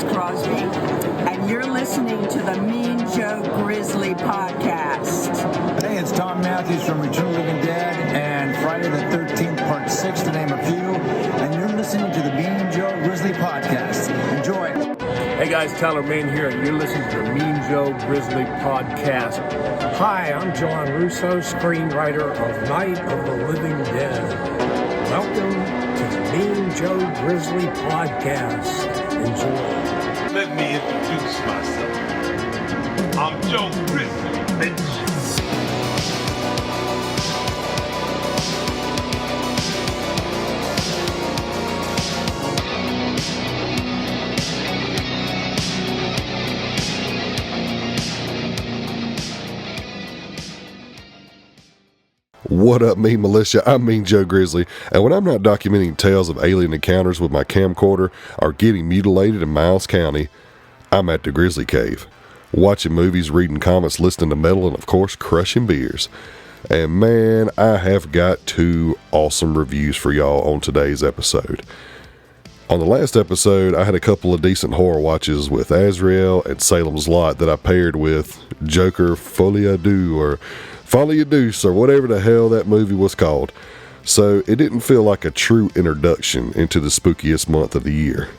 Crosby, and you're listening to the Mean Joe Grizzly podcast. Hey, it's Tom Matthews from Return of the Living Dead and Friday the 13th, Part 6, to name a few, and you're listening to the Mean Joe Grizzly podcast. Enjoy. Hey guys, Tyler Main here, and you're listening to the Mean Joe Grizzly podcast. Hi, I'm John Russo, screenwriter of Night of the Living Dead. Welcome to the Mean Joe Grizzly podcast. Enjoy. Let me introduce myself. I'm Joe Grizzly, bitch. What up, me Militia? I'm Mean Joe Grizzly, and when I'm not documenting tales of alien encounters with my camcorder or getting mutilated in Miles County, I'm at the Grizzly Cave, watching movies, reading comics, listening to metal, and of course, crushing beers. And man, I have got 2 awesome reviews for y'all on today's episode. On the last episode, I had a couple of decent horror watches with Azrael and Salem's Lot that I paired with Joker Folie Deux or Folie Deuce or whatever the hell that movie was called. So it didn't feel like a true introduction into the spookiest month of the year.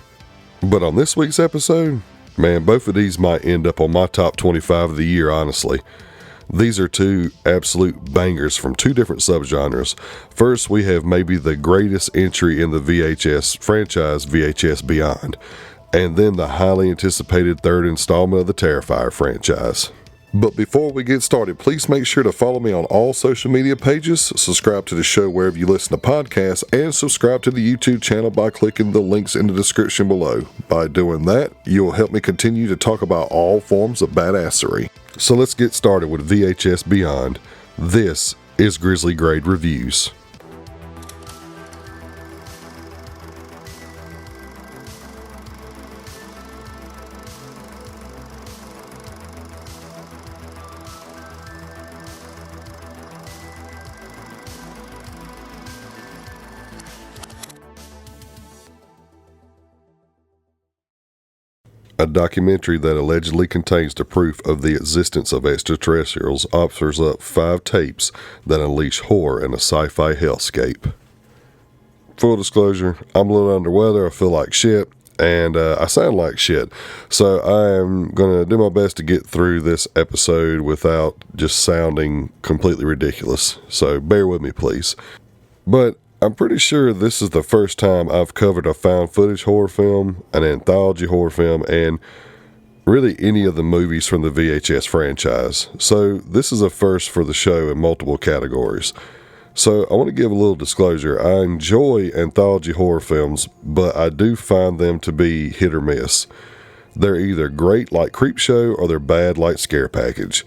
But on this week's episode, man, both of these might end up on my top 25 of the year, honestly. These are 2 absolute bangers from 2 different subgenres. First, we have maybe the greatest entry in the VHS franchise, VHS Beyond, and then the highly anticipated 3rd installment of the Terrifier franchise. But before we get started, please make sure to follow me on all social media pages, subscribe to the show wherever you listen to podcasts, and subscribe to the YouTube channel by clicking the links in the description below. By doing that, you'll help me continue to talk about all forms of badassery. So let's get started with VHS Beyond. This is Grizzly Grade Reviews. A documentary that allegedly contains the proof of the existence of extraterrestrials offers up 5 tapes that unleash horror in a sci-fi hellscape. Full disclosure, I'm a little under weather, I feel like shit, and I sound like shit. So I am going to do my best to get through this episode without just sounding completely ridiculous. So bear with me, please. But I'm pretty sure this is the first time I've covered a found footage horror film, an anthology horror film, and really any of the movies from the VHS franchise. So this is a first for the show in multiple categories. So I want to give a little disclosure. I enjoy anthology horror films, but I do find them to be hit or miss. They're either great like Creepshow or they're bad like Scare Package.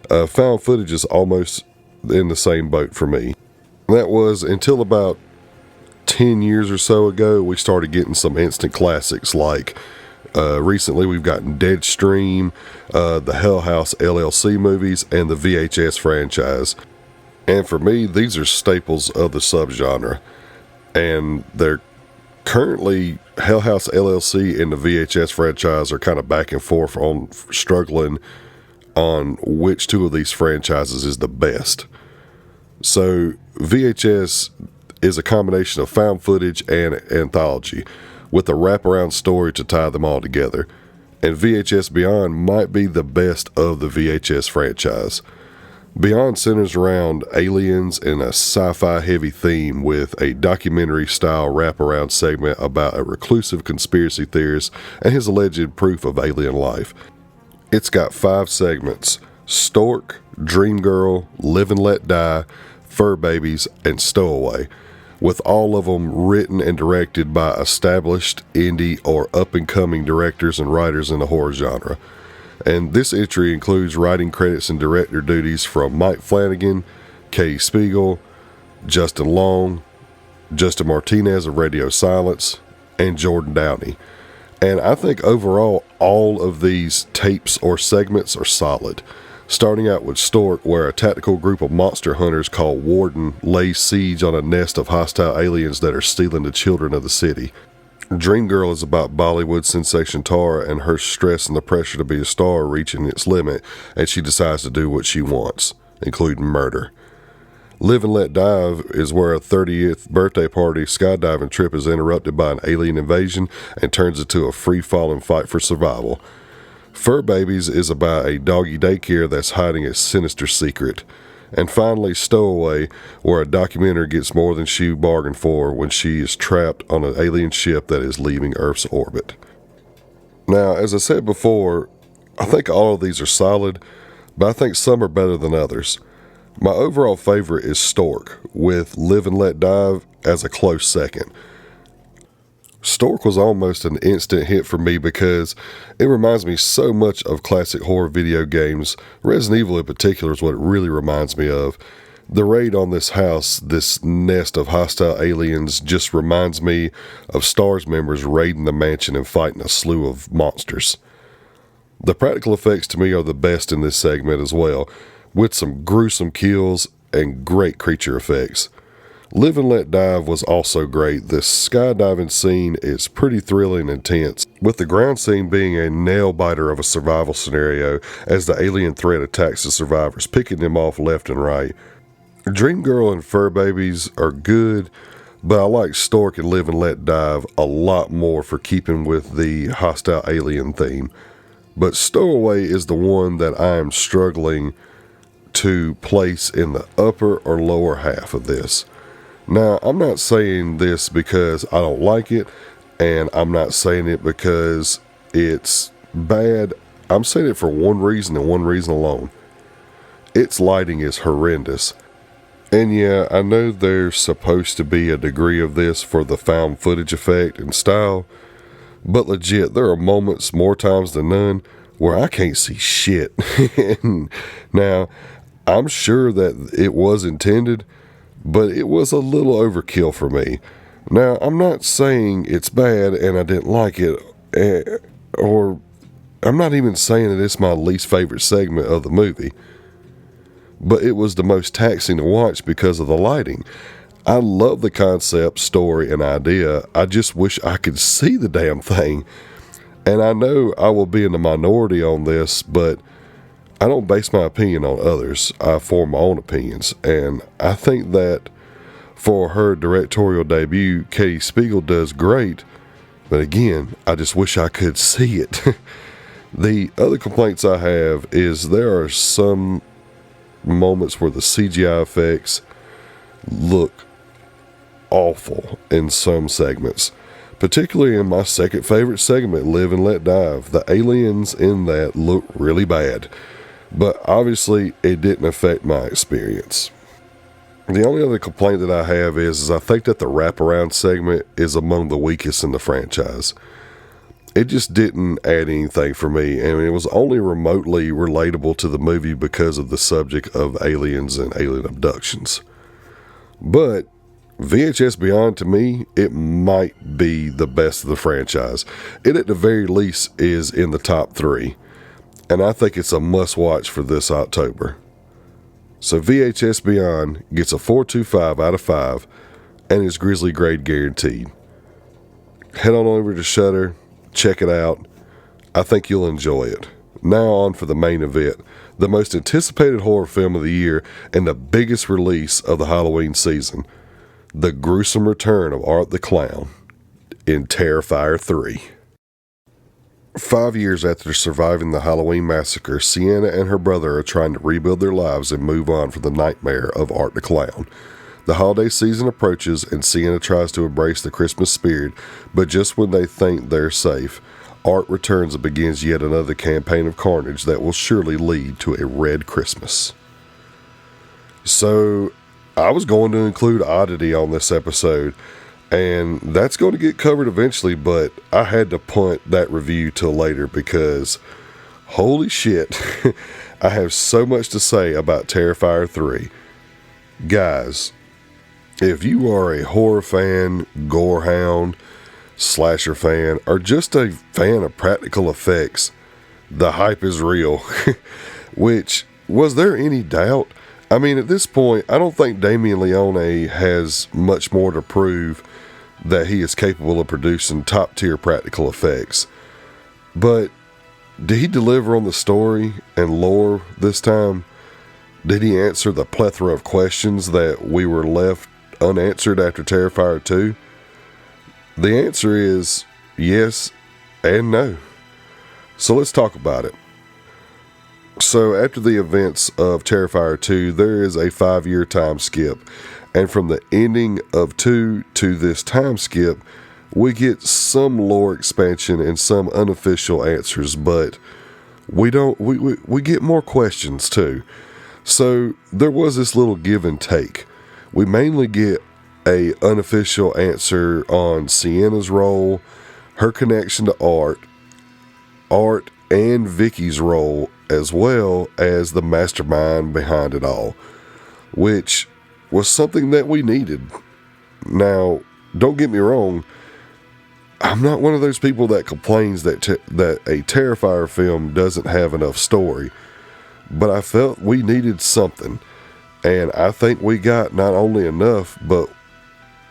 Found footage is almost in the same boat for me. That was until about 10 years or so ago, we started getting some instant classics like recently we've gotten Deadstream, the Hell House LLC movies, and the VHS franchise. And for me, these are staples of the subgenre. And they're currently, Hell House LLC and the VHS franchise are kind of back and forth on struggling on which 2 of these franchises is the best. So VHS is a combination of found footage and anthology with a wraparound story to tie them all together. And VHS Beyond might be the best of the VHS franchise. Beyond centers around aliens and a sci-fi heavy theme with a documentary style wraparound segment about a reclusive conspiracy theorist and his alleged proof of alien life. It's got 5 segments: Stork, Dream Girl, Live and Let Die, Fur Babies, and Stowaway, with all of them written and directed by established indie or up-and-coming directors and writers in the horror genre. And this entry includes writing credits and director duties from Mike Flanagan, Katie Spiegel, Justin Long, Justin Martinez of Radio Silence, and Jordan Downey. And I think overall, all of these tapes or segments are solid. Starting out with Stork, where a tactical group of monster hunters called Warden lays siege on a nest of hostile aliens that are stealing the children of the city. Dreamgirl is about Bollywood sensation Tara and her stress and the pressure to be a star reaching its limit, and she decides to do what she wants, including murder. Live and Let Dive is where a 30th birthday party skydiving trip is interrupted by an alien invasion and turns into a free-falling fight for survival. Fur Babies is about a doggy daycare that's hiding a sinister secret. And finally, Stowaway, where a documentary gets more than she bargained for when she is trapped on an alien ship that is leaving Earth's orbit. Now, as I said before, I think all of these are solid, but I think some are better than others. My overall favorite is Stork, with Live and Let Dive as a close second. Stork was almost an instant hit for me because it reminds me so much of classic horror video games. Resident Evil in particular is what it really reminds me of. The raid on this house, this nest of hostile aliens, just reminds me of STARS members raiding the mansion and fighting a slew of monsters. The practical effects to me are the best in this segment as well, with some gruesome kills and great creature effects. Live and Let Dive was also great. The skydiving scene is pretty thrilling and intense, with the ground scene being a nail-biter of a survival scenario as the alien threat attacks the survivors, picking them off left and right. Dreamgirl and Fur Babies are good, but I like Stork and Live and Let Dive a lot more for keeping with the hostile alien theme. But Stowaway is the one that I am struggling to place in the upper or lower half of this. Now, I'm not saying this because I don't like it, and I'm not saying it because it's bad. I'm saying it for one reason and one reason alone. Its lighting is horrendous. And yeah, I know there's supposed to be a degree of this for the found footage effect and style, but legit, there are moments, more times than none, where I can't see shit. Now, I'm sure that it was intended, but it was a little overkill for me. Now, I'm not saying it's bad and I didn't like it, or I'm not even saying that it's my least favorite segment of the movie, but it was the most taxing to watch because of the lighting. I love the concept, story, and idea. I just wish I could see the damn thing. And I know I will be in the minority on this, but I don't base my opinion on others. I form my own opinions. And I think that for her directorial debut, Katie Spiegel does great. But again, I just wish I could see it. The other complaints I have is there are some moments where the CGI effects look awful in some segments. Particularly in my second favorite segment, Live and Let Dive. The aliens in that look really bad. But obviously, it didn't affect my experience. The only other complaint that I have is I think that the wraparound segment is among the weakest in the franchise. It just didn't add anything for me, and it was only remotely relatable to the movie because of the subject of aliens and alien abductions. But VHS Beyond, to me, it might be the best of the franchise. It at the very least is in the top 3. And I think it's a must-watch for this October. So VHS Beyond gets a 4.25 out of 5 and is Grizzly grade guaranteed. Head on over to Shudder, check it out. I think you'll enjoy it. Now on for the main event, the most anticipated horror film of the year and the biggest release of the Halloween season. The gruesome return of Art the Clown in Terrifier 3. 5 years after surviving the Halloween massacre, Sienna and her brother are trying to rebuild their lives and move on from the nightmare of Art the Clown. The holiday season approaches and Sienna tries to embrace the Christmas spirit, but just when they think they're safe, Art returns and begins yet another campaign of carnage that will surely lead to a red Christmas. So, I was going to include oddity on this episode, and that's going to get covered eventually, but I had to punt that review till later because, holy shit, I have so much to say about Terrifier 3. Guys, if you are a horror fan, gore hound, slasher fan, or just a fan of practical effects, the hype is real. Which, was there any doubt? I mean, at this point, I don't think Damien Leone has much more to prove that he is capable of producing top-tier practical effects. But did he deliver on the story and lore this time? Did he answer the plethora of questions that we were left unanswered after Terrifier 2? The answer is yes and no. So let's talk about it. So after the events of Terrifier 2, there is a 5-year time skip. And from the ending of 2 to this time skip, we get some lore expansion and some unofficial answers, but we get more questions too. So there was this little give and take. We mainly get a unofficial answer on Sienna's role, her connection to Art and Vicky's role, as well as the mastermind behind it all, which was something that we needed. Now, don't get me wrong, I'm not one of those people that complains that a Terrifier film doesn't have enough story, but I felt we needed something, and I think we got not only enough, but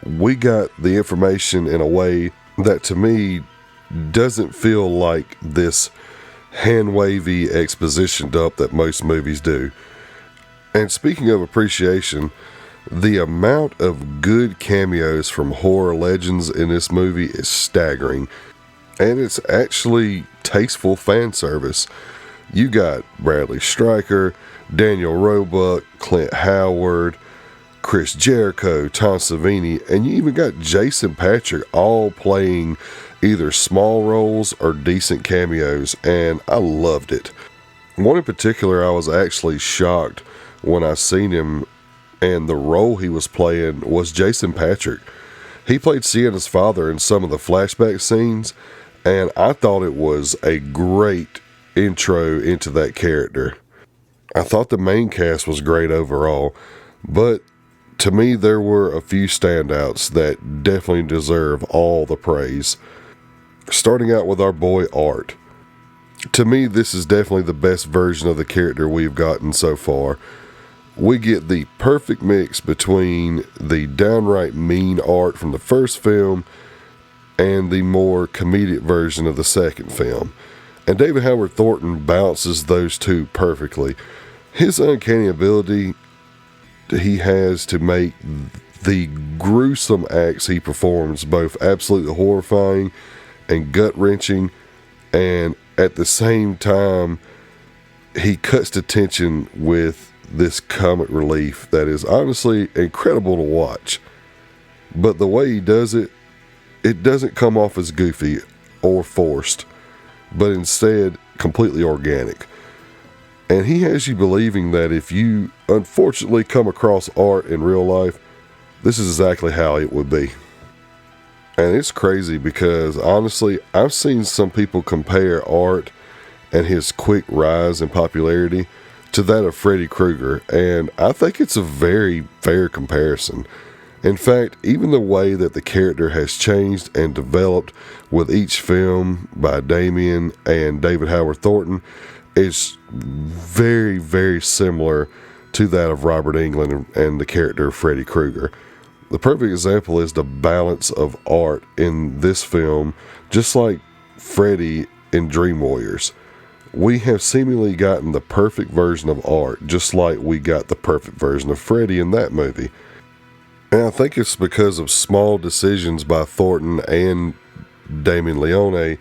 we got the information in a way that to me doesn't feel like this hand-wavy exposition dump that most movies do. And speaking of appreciation, the amount of good cameos from horror legends in this movie is staggering, and it's actually tasteful fan service. You got Bradley Stryker, Daniel Roebuck, Clint Howard, Chris Jericho, Tom Savini, and you even got Jason Patric all playing either small roles or decent cameos, and I loved it. One in particular, I was actually shocked when I seen him, and the role he was playing was Jason Patric. He played Sienna's father in some of the flashback scenes, and I thought it was a great intro into that character. I thought the main cast was great overall, but to me there were a few standouts that definitely deserve all the praise. Starting out with our boy Art. To me, this is definitely the best version of the character we've gotten so far. We get the perfect mix between the downright mean Art from the first film and the more comedic version of the second film. And David Howard Thornton balances those two perfectly. His uncanny ability he has to make the gruesome acts he performs both absolutely horrifying and gut-wrenching, and at the same time he cuts the tension with this comic relief that is honestly incredible to watch. But the way he does it, it doesn't come off as goofy or forced, but instead completely organic. And he has you believing that if you unfortunately come across Art in real life, this is exactly how it would be. And it's crazy because honestly, I've seen some people compare Art and his quick rise in popularity to that of Freddy Krueger, and I think it's a very fair comparison. In fact, even the way that the character has changed and developed with each film by Damien and David Howard Thornton is very, very similar to that of Robert Englund and the character of Freddy Krueger. The perfect example is the balance of Art in this film, just like Freddy in Dream Warriors. We have seemingly gotten the perfect version of Art, just like we got the perfect version of Freddy in that movie. And I think it's because of small decisions by Thornton and Damien Leone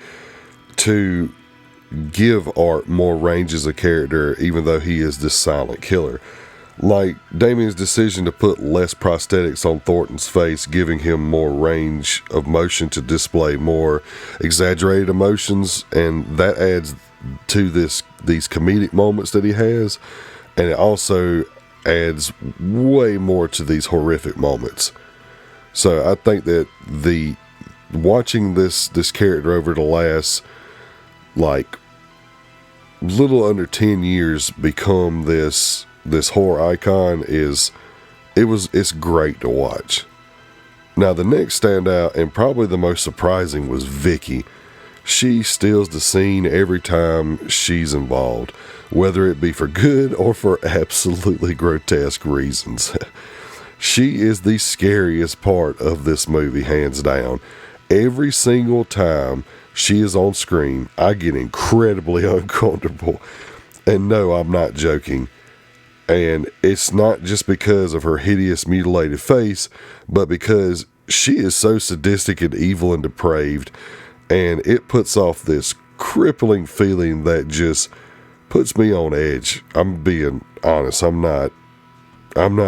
to give Art more range as a character, even though he is this silent killer. Like Damien's decision to put less prosthetics on Thornton's face, giving him more range of motion to display more exaggerated emotions, and that adds to these comedic moments that he has, and it also adds way more to these horrific moments. So I think that watching this character over the last like little under 10 years become this horror icon it's great to watch. Now the next standout and probably the most surprising was Vicky. She steals the scene every time she's involved, whether it be for good or for absolutely grotesque reasons. She is the scariest part of this movie, hands down. Every single time she is on screen, I get incredibly uncomfortable. And no, I'm not joking. And it's not just because of her hideous mutilated face, but because she is so sadistic and evil and depraved. And it puts off this crippling feeling that just puts me on edge. I'm being honest. I'm not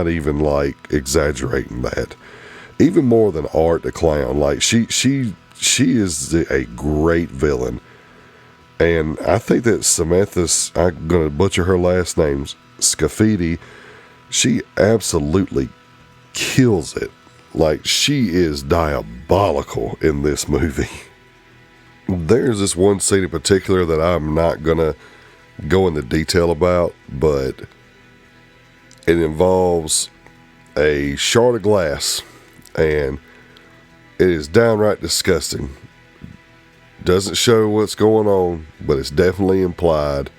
even like exaggerating that. Even more than Art the Clown. Like she is a great villain. And I think that Samantha, I'm going to butcher her last name, Scafidi, she absolutely kills it. Like, she is diabolical in this movie. There's this one scene in particular that I'm not going to go into detail about, but it involves a shard of glass, and it is downright disgusting. Doesn't show what's going on, but it's definitely implied,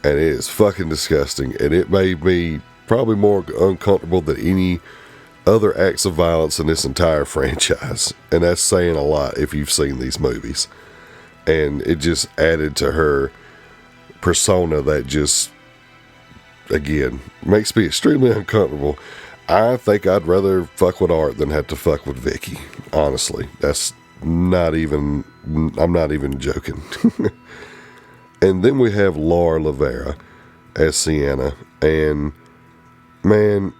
and it is fucking disgusting, and it made me probably more uncomfortable than any other acts of violence in this entire franchise, and that's saying a lot if you've seen these movies. And it just added to her persona that just, again, makes me extremely uncomfortable. I think I'd rather fuck with Art than have to fuck with Vicky. Honestly, I'm not even joking. And then we have Laura Lavera as Sienna, and man,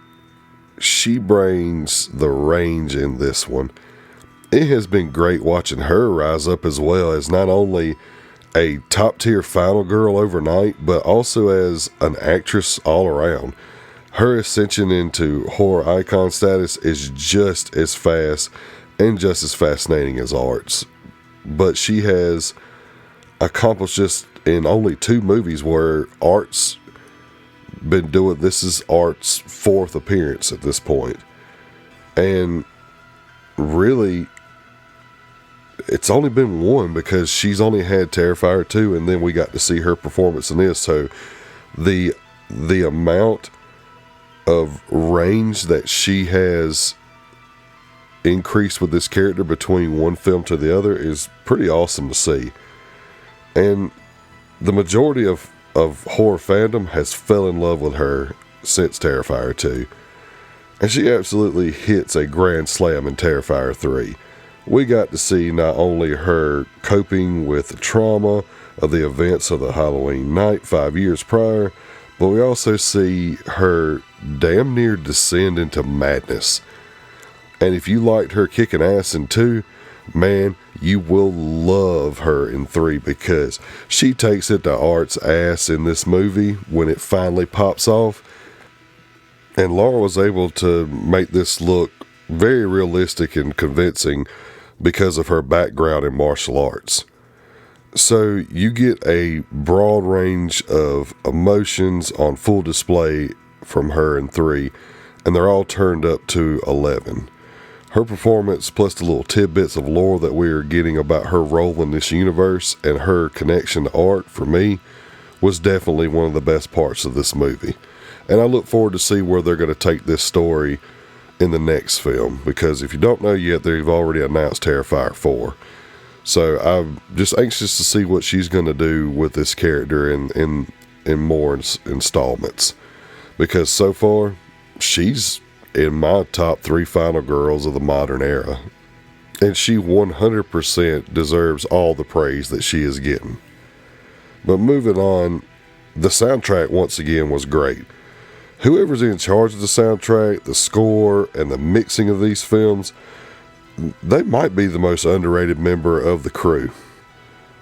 she brings the range in this one. It has been great watching her rise up as well as not only a top tier final girl overnight, but also as an actress all around. Her ascension into horror icon status is just as fast and just as fascinating as Art's. But she has accomplished just in only 2 movies where Art's been doing. This is Art's 4th appearance at this point. And really, it's only been 1 because she's only had Terrifier 2, and then we got to see her performance in this. So the amount of range that she has increased with this character between one film to the other is pretty awesome to see. And the majority of horror fandom has fell in love with her since Terrifier 2. And she absolutely hits a grand slam in Terrifier 3. We got to see not only her coping with the trauma of the events of the Halloween night 5 years prior, but we also see her damn near descend into madness. And if you liked her kicking ass in 2, man, you will love her in 3 because she takes it to Art's ass in this movie when it finally pops off. And Laura was able to make this look very realistic and convincing because of her background in martial arts. So you get a broad range of emotions on full display from her in 3, and they're all turned up to 11. Her performance, plus the little tidbits of lore that we are getting about her role in this universe and her connection to Art, for me, was definitely one of the best parts of this movie. And I look forward to see where they're going to take this story in the next film, because if you don't know yet, they've already announced Terrifier 4. So I'm just anxious to see what she's going to do with this character in more installments, because so far, she's in my top 3 final girls of the modern era. And she 100% deserves all the praise that she is getting. But moving on, the soundtrack once again was great. Whoever's in charge of the soundtrack, the score, and the mixing of these films, they might be the most underrated member of the crew.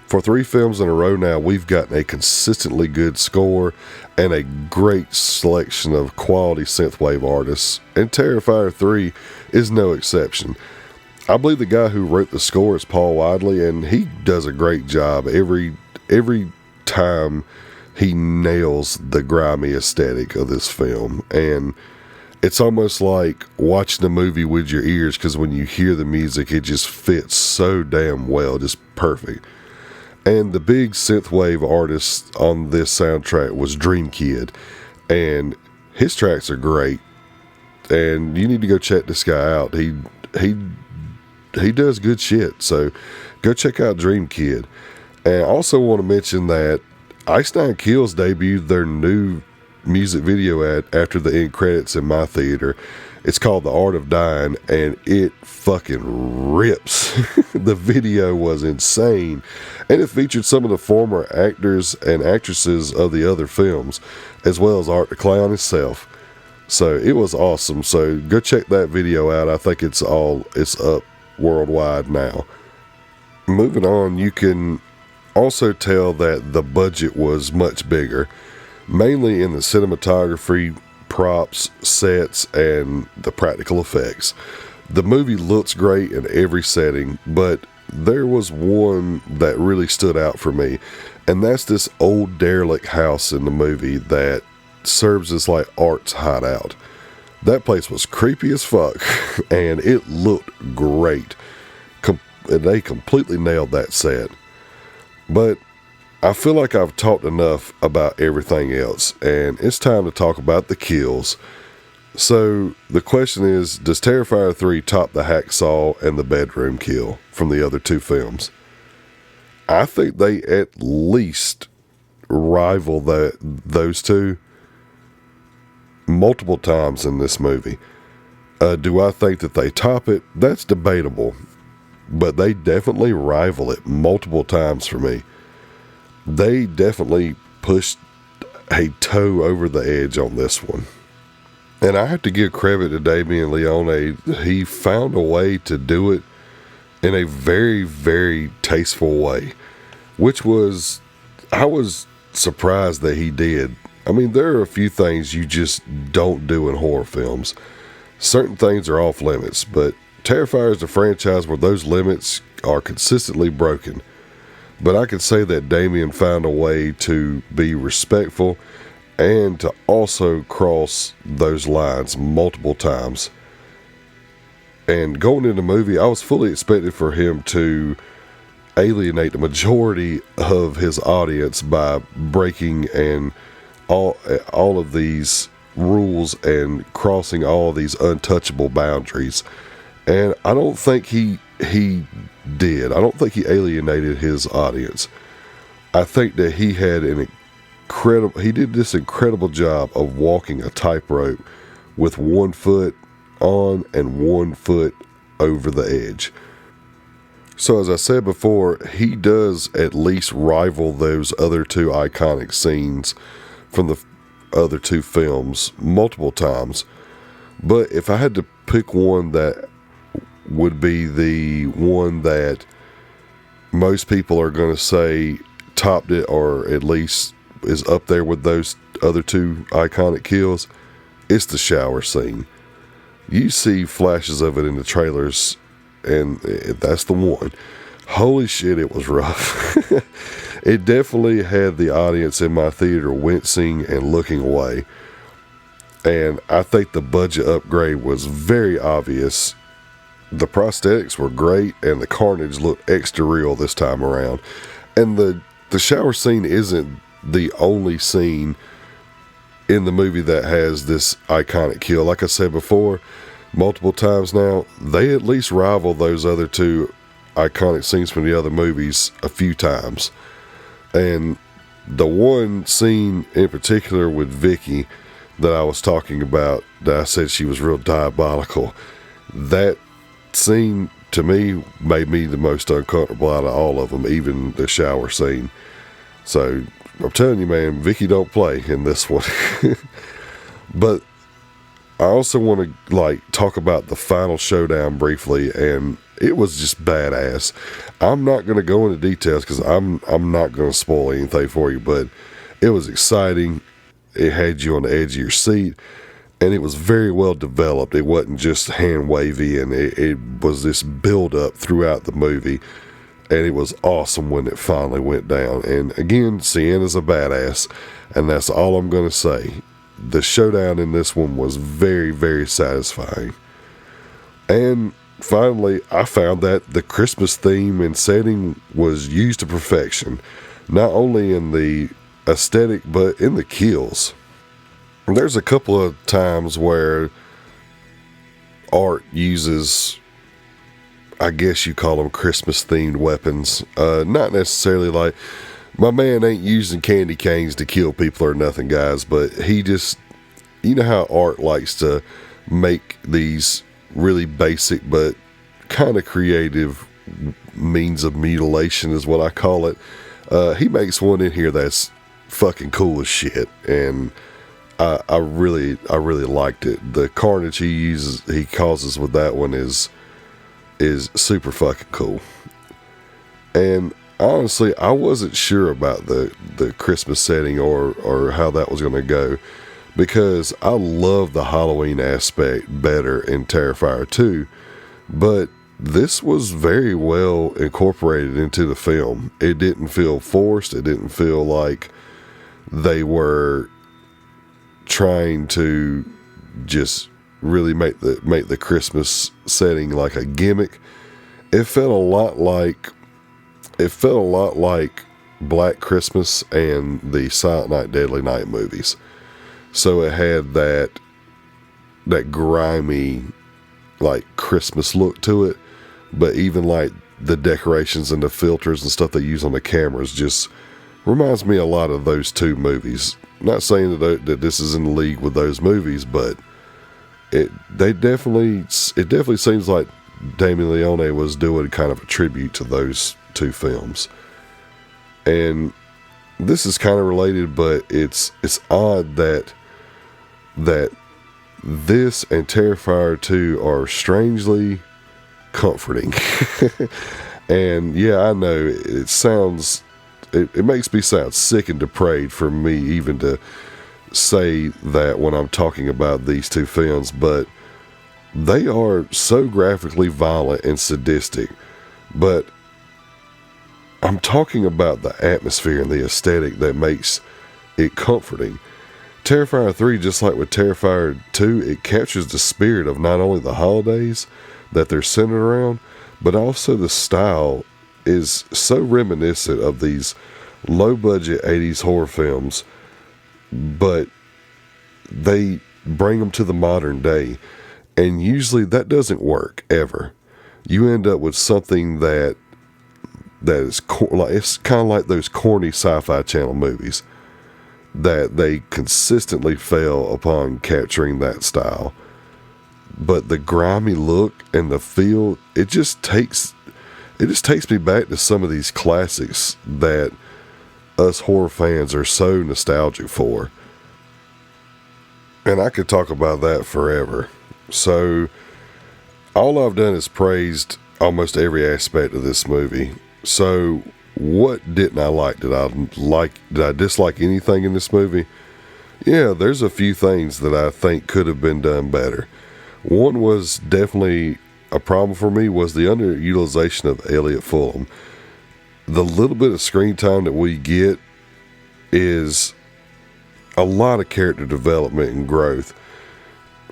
For 3 films in a row now, we've gotten a consistently good score and a great selection of quality synthwave artists, and Terrifier 3 is no exception. I believe the guy who wrote the score is Paul Wadley, and he does a great job every time. He nails the grimy aesthetic of this film, and it's almost like watching a movie with your ears, because when you hear the music, it just fits so damn well, just perfect. And the big synthwave artist on this soundtrack was Dream Kid, and his tracks are great. and you need to go check this guy out. He does good shit, so go check out Dream Kid. And I also want to mention that Ice Nine Kills debuted their new music video after the end credits in my theater. It's called The Art of Dying, and it fucking rips. The video was insane, and it featured some of the former actors and actresses of the other films, as well as Art the Clown himself. So it was awesome. So go check that video out. I think it's up worldwide now. Moving on, you can also tell that the budget was much bigger, mainly in the cinematography, props, sets, and the practical effects. The movie looks great in every setting, but there was one that really stood out for me, and that's this old derelict house in the movie that serves as like Art's hideout. That place was creepy as fuck, and it looked great. They completely nailed that set. But I feel like I've talked enough about everything else, and it's time to talk about the kills. So the question is, does Terrifier 3 top the hacksaw and the bedroom kill from the other two films? I think they at least rival those two multiple times in this movie. Do I think that they top it? That's debatable, but they definitely rival it multiple times for me. They definitely pushed a toe over the edge on this one. And I have to give credit to Damien Leone. He found a way to do it in a very, very tasteful way, which was, I was surprised that he did. I mean, there are a few things you just don't do in horror films. Certain things are off limits, but Terrifier is a franchise where those limits are consistently broken. But I could say that Damien found a way to be respectful and to also cross those lines multiple times. And going into the movie, I was fully expecting for him to alienate the majority of his audience by breaking and all of these rules and crossing all these untouchable boundaries. And I don't think he did. I don't think he alienated his audience. I think that he had he did this incredible job of walking a tightrope with 1 foot on and 1 foot over the edge. So as I said before, he does at least rival those other two iconic scenes from the other two films multiple times. But if I had to pick one that would be the one that most people are going to say topped it, or at least is up there with those other two iconic kills, it's the shower scene. You see flashes of it in the trailers, and that's the one. Holy shit, it was rough. It definitely had the audience in my theater wincing and looking away. And I think the budget upgrade was very obvious. The prosthetics were great, and the carnage looked extra real this time around. And the shower scene isn't the only scene in the movie that has this iconic kill. Like I said before, multiple times now, they at least rival those other two iconic scenes from the other movies a few times. And the one scene in particular with Vicky that I was talking about, that I said she was real diabolical, that scene to me made me the most uncomfortable out of all of them, even the shower scene. So I'm telling you, man, Vicky don't play in this one. But I also want to talk about the final showdown briefly, and it was just badass. I'm not going to go into details because I'm not going to spoil anything for you, but it was exciting. It had you on the edge of your seat, and it was very well developed. It wasn't just hand wavy, and it was this build up throughout the movie, and it was awesome when it finally went down. And again, Sienna's a badass, and that's all I'm going to say. The showdown in this one was very, very satisfying. And finally, I found that the Christmas theme and setting was used to perfection, not only in the aesthetic, but in the kills. There's a couple of times where Art uses, I guess you call them Christmas themed weapons. Not necessarily like, my man ain't using candy canes to kill people or nothing, guys, but he just, you know how Art likes to make these really basic but kind of creative means of mutilation is what I call it. He makes one in here that's fucking cool as shit, and I really liked it. The carnage he causes with that one is super fucking cool. And honestly, I wasn't sure about the Christmas setting or how that was going to go, because I love the Halloween aspect better in Terrifier 2, but this was very well incorporated into the film. It didn't feel forced. It didn't feel like they were trying to just really make the Christmas setting like a gimmick. It felt a lot like Black Christmas and the Silent Night, Deadly Night movies. So it had that grimy, like, Christmas look to it, but even like the decorations and the filters and stuff they use on the cameras just reminds me a lot of those two movies. Not saying that this is in the league with those movies, but it definitely seems like Damien Leone was doing kind of a tribute to those two films. And this is kind of related, but it's odd that this and Terrifier 2 are strangely comforting. And yeah, I know it makes me sound sick and depraved for me even to say that when I'm talking about these two films, but they are so graphically violent and sadistic. But I'm talking about the atmosphere and the aesthetic that makes it comforting. Terrifier 3, just like with Terrifier 2, it captures the spirit of not only the holidays that they're centered around, but also the style is so reminiscent of these low-budget 80s horror films, but they bring them to the modern day, and usually that doesn't work, ever. You end up with something that is it's kind of like those corny Sci-Fi Channel movies, that they consistently fail upon capturing that style. But the grimy look and the feel, it just takes me back to some of these classics that us horror fans are so nostalgic for. And I could talk about that forever. So all I've done is praised almost every aspect of this movie. So what didn't I like? Did I dislike anything in this movie? Yeah, there's a few things that I think could have been done better. One was definitely a problem for me, was the underutilization of Elliot Fulham. The little bit of screen time that we get is a lot of character development and growth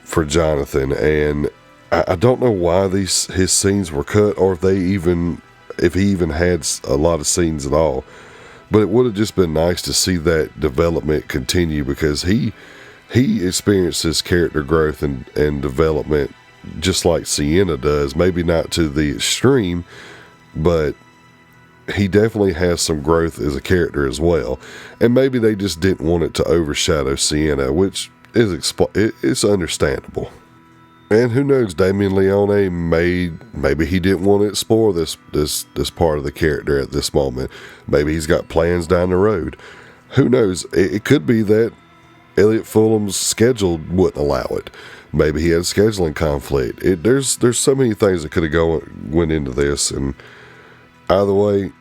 for Jonathan, and I don't know why his scenes were cut, or if he even had a lot of scenes at all. But it would have just been nice to see that development continue, because he experiences character growth and development just like Sienna does. Maybe not to the extreme, but he definitely has some growth as a character as well. And maybe they just didn't want it to overshadow Sienna, which it's understandable. And who knows, Damien Leone maybe he didn't want to explore this part of the character at this moment. Maybe he's got plans down the road. Who knows? It could be that Elliot Fulham's schedule wouldn't allow it. Maybe he had a scheduling conflict. There's so many things that could have went into this, and either way,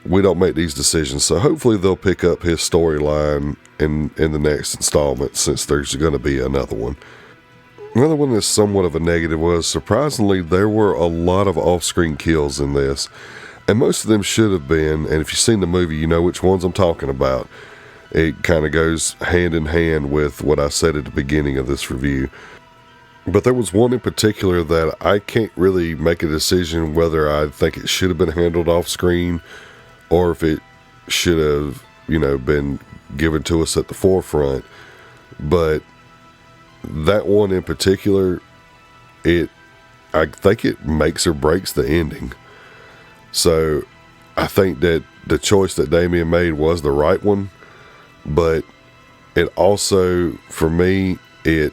we don't make these decisions. So hopefully they'll pick up his storyline in the next installment, since there's going to be another one. Another one that's somewhat of a negative was, surprisingly, there were a lot of off-screen kills in this, and most of them should have been, and if you've seen the movie, you know which ones I'm talking about. It kind of goes hand in hand with what I said at the beginning of this review. But there was one in particular that I can't really make a decision whether I think it should have been handled off-screen, or if it should have, been given to us at the forefront. But that one in particular, I think it makes or breaks the ending. So I think that the choice that Damien made was the right one, but it also, for me, it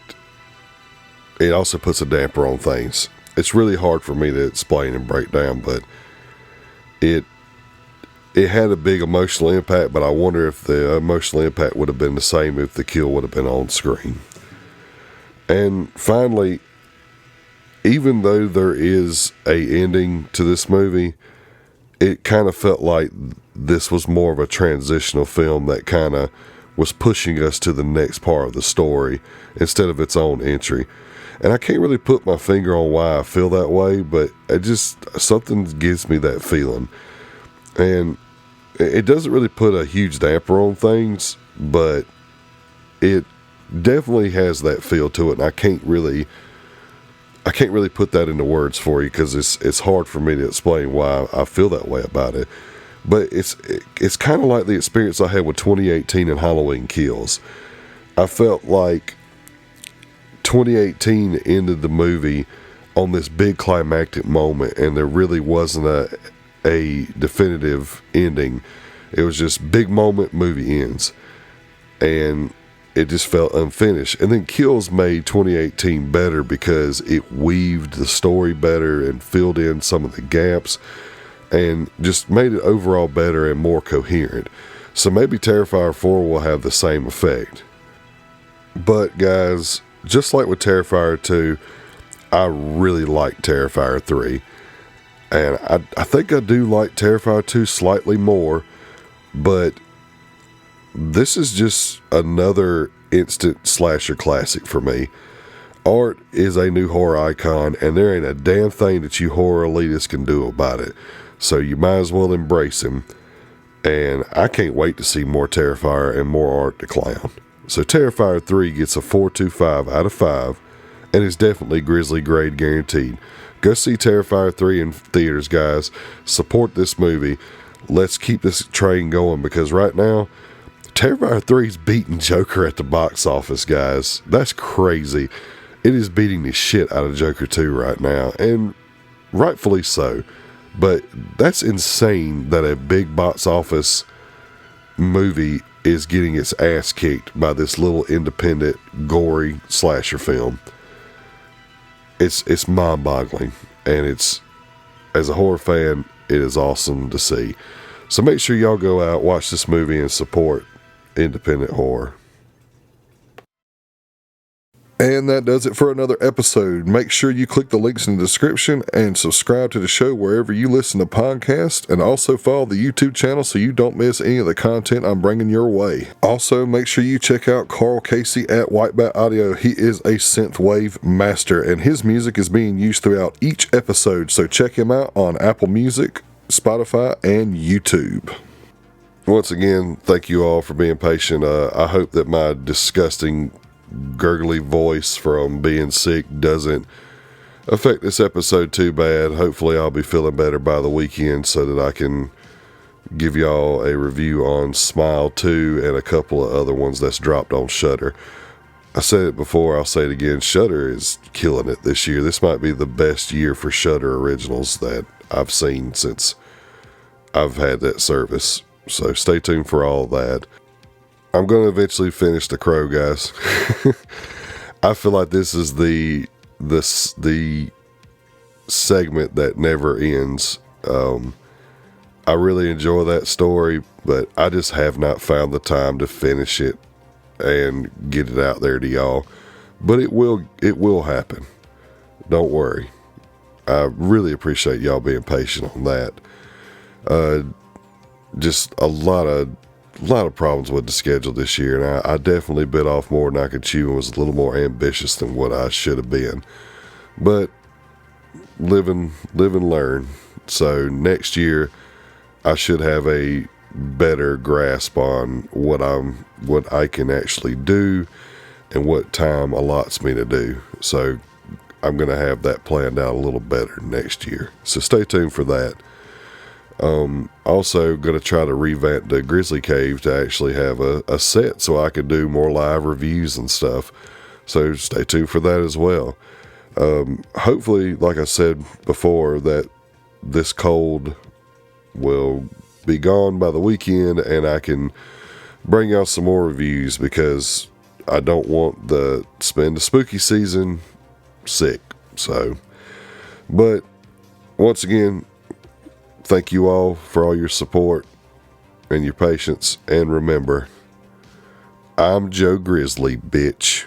also puts a damper on things. It's really hard for me to explain and break down, but it had a big emotional impact, but I wonder if the emotional impact would have been the same if the kill would have been on screen. And finally, even though there is a ending to this movie, it kind of felt like this was more of a transitional film that kind of was pushing us to the next part of the story instead of its own entry. And I can't really put my finger on why I feel that way, but something gives me that feeling. And it doesn't really put a huge damper on things, but it definitely has that feel to it, and I can't really put that into words for you because it's hard for me to explain why I feel that way about it. But it's kind of like the experience I had with 2018 and Halloween Kills. I felt like 2018 ended the movie on this big climactic moment, and there really wasn't a definitive ending. It was just big moment, movie ends, and it just felt unfinished. And then Kills made 2018 better because it weaved the story better and filled in some of the gaps and just made it overall better and more coherent. So maybe Terrifier 4 will have the same effect. But guys, just like with Terrifier 2, I really like Terrifier 3. And I think I do like Terrifier 2 slightly more, but this is just another instant slasher classic for me. Art is a new horror icon, and there ain't a damn thing that you horror elitists can do about it. So you might as well embrace him. And I can't wait to see more Terrifier and more Art the Clown. So Terrifier 3 gets a 4.25 out of 5, and is definitely Grizzly grade guaranteed. Go see Terrifier 3 in theaters, guys. Support this movie. Let's keep this train going, because right now, Terrifier 3 is beating Joker at the box office, guys. That's crazy. It is beating the shit out of Joker 2 right now, and rightfully so. But that's insane that a big box office movie is getting its ass kicked by this little independent, gory slasher film. It's mind-boggling, and it's, as a horror fan, it is awesome to see. So make sure y'all go out, watch this movie, and support independent horror. And that does it for another episode. Make sure you click the links in the description and subscribe to the show wherever you listen to podcasts, and also follow the YouTube channel so you don't miss any of the content I'm bringing your way. Also, make sure you check out Carl Casey at Whitebat Audio. He is a synthwave master, and his music is being used throughout each episode, so check him out on Apple Music, Spotify, and YouTube. Once again, thank you all for being patient. I hope that my disgusting gurgly voice from being sick doesn't affect this episode too bad. Hopefully I'll be feeling better by the weekend so that I can give y'all a review on Smile 2 and a couple of other ones that's dropped on Shudder. I said it before, I'll say it again, Shudder is killing it this year. This might be the best year for Shudder originals that I've seen since I've had that service. So stay tuned for all of that. I'm going to eventually finish The Crow, guys. I feel like this is the segment that never ends. I really enjoy that story, but I just have not found the time to finish it and get it out there to y'all. But it will happen. Don't worry. I really appreciate y'all being patient on that. Just a lot of problems with the schedule this year, and I definitely bit off more than I could chew and was a little more ambitious than what I should have been. But live and learn. So next year I should have a better grasp on what I can actually do and what time allots me to do. So I'm going to have that planned out a little better next year. So stay tuned for that. Also going to try to revamp the Grizzly Cave to actually have a set so I can do more live reviews and stuff. So stay tuned for that as well. Hopefully, like I said before, that this cold will be gone by the weekend and I can bring out some more reviews, because I don't want to spend the spooky season sick. So, but once again, thank you all for all your support and your patience. And remember, I'm Joe Grizzly, bitch.